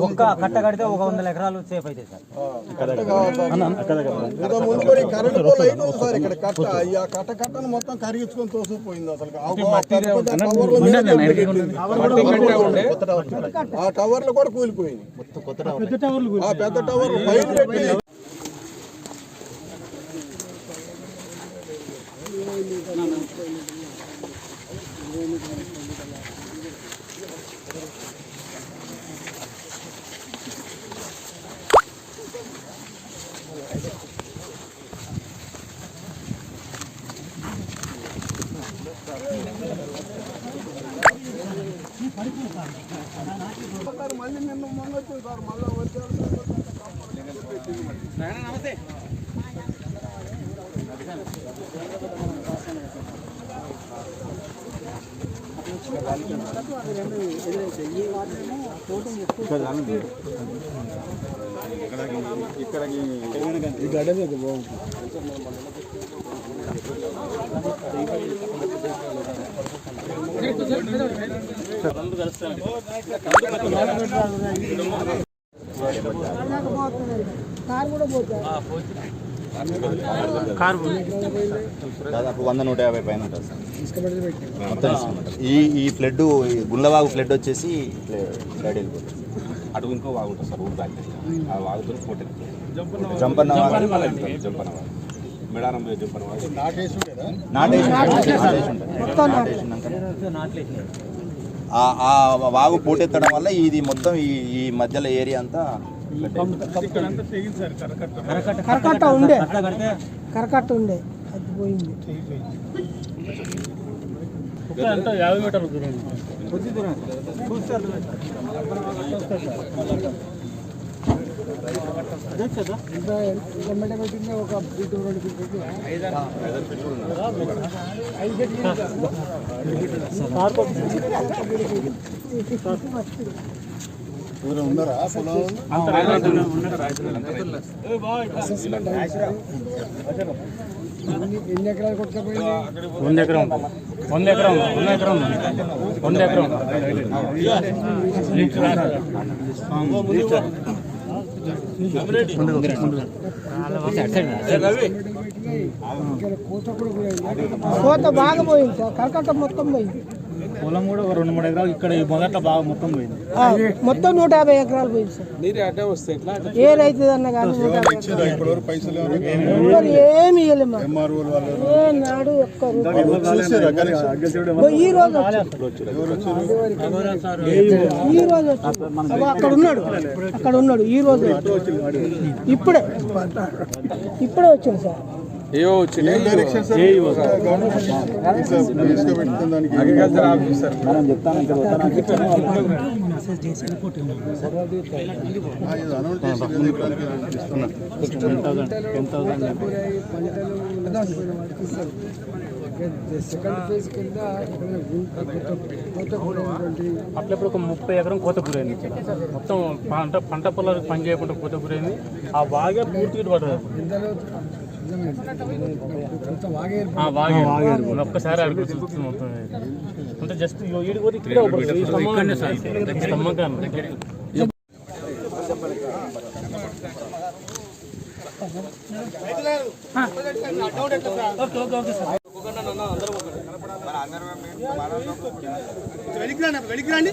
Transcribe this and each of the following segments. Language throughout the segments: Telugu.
ఒక్క కట్ట కడితే 100 ఎకరాలు సేఫ్ అయితే సార్. కట్టను మొత్తం కరిగించుకొని తోసిపోయింది అసలు. ఆ టవర్లు కూడా కూలిపోయింది. పెద్ద టవర్ పైపు పెట్టి మళ్ళీ నిన్న మొన్న వచ్చింది సార్. మళ్ళీ వచ్చారు. నమస్తే. ఇక్కడ ఈ గడ్డ మీద బాగుంటుంది. దాదాపు 100-150 పైన ఉంటుంది సార్ మొత్తం. ఈ ఫ్లడ్ గుండ్లవాగు ఫ్లడ్ వచ్చేసి ఫ్లడ్ వెళ్ళిపోతుంది. అటు ఇంకో వాగు ఉంటుంది సార్, ఊరు బ్యాక్ ఆ వాగుతో ఫోటో జంపన్న మేడారం జంపన్న వాగు ఆ వాగు పోటెత్తడం వల్ల ఇది మొత్తం ఈ మధ్యలో ఏరియా అంతా కరకట్ట ఉండే అది పోయింది. 50 మీటర్ల దూరం ఒక 2 ఫీట్ ఉన్నారా ఎన్ని ఎకరాలు కొట్టుకపోయింది? 100 ఎకరం 100 ఎకరం 100 ఎకరం 100 ఎకరం కోత బాగా పోయింది సార్. కరకట్ట మొత్తం పోయింది. పొలం కూడా 2-3 ఎకరాలు ఇక్కడ మొదట్లో బాగా మొత్తం పోయింది. మొత్తం 150 ఎకరాలు పోయింది సార్. ఏ రైతు అన్నా కానీ ఏమి ఏనాడు ఈ రోజు అక్కడ ఉన్నాడు ఈ రోజు ఇప్పుడే వచ్చింది సార్. అగ్రికల్చర్ ఆఫీసర్ అట్లప్పుడు ఒక 30 ఎకరం కోత గురైంది. మొత్తం పంట పొలాలకు పని చేయకుండా కోత గురైంది. ఆ బాగా పూర్తిగా పడదు. ఒక్కసారి అడుగు మొత్తం అంటే జస్ట్ ఈడు కూడా ఇక్కడే స్తంభం కానీ వెలికిరండి.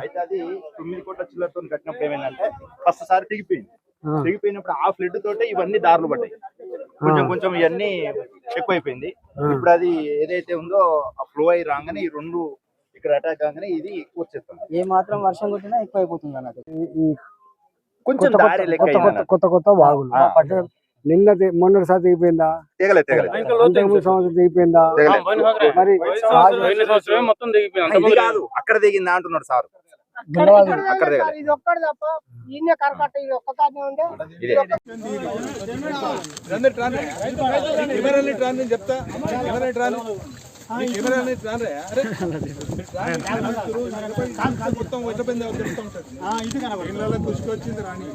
అయితే అది 9 కోట్ల చిల్లరతో కట్టినప్పుడు ఏమైందంటే ఫస్ట్ సారి తెగిపోయినప్పుడు ఆ ఫ్లడ్ తోటే ఇవన్నీ దారులు పడ్డాయి. కొంచెం ఇవన్నీ ఎక్కువైపోయింది. ఇప్పుడు అది ఏదైతే ఉందో ఆ ఫ్లో అయి రాగానే ఈ 2 ఇక్కడ అటాక్ కాగానే ఇది వచ్చేస్తుంది. ఏ మాత్రం వర్షం కొట్టినా ఎక్కువ అయిపోతుంది అన్నట్టు. కొంచెం దారి లెక్క కొత్త వాగులు మొన్నటిసారి తెగిపోయిందా? సంవత్సరం తెగిపోయిందా? మరి అక్కడ దిగిందా అంటున్నాడు సార్. అక్కడ దగ్గర ఇది ఒక్కటి తప్ప ఈయన కరకట్ట ఇది ఒక్క కారణం ఉండే ఇదే చెప్తా మొత్తం ఇళ్ళలో పుష్కొచ్చింది రాని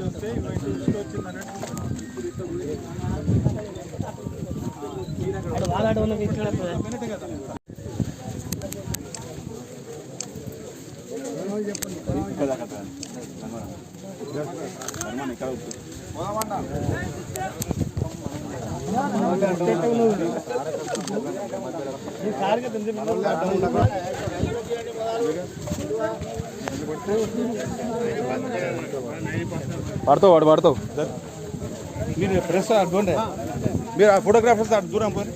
వస్తే పుష్కొచ్చింది పడతావు మీరు ప్రెస్ అడ్డుండే మీరు ఆ ఫోటోగ్రాఫర్స్ అటు దూరం పోయి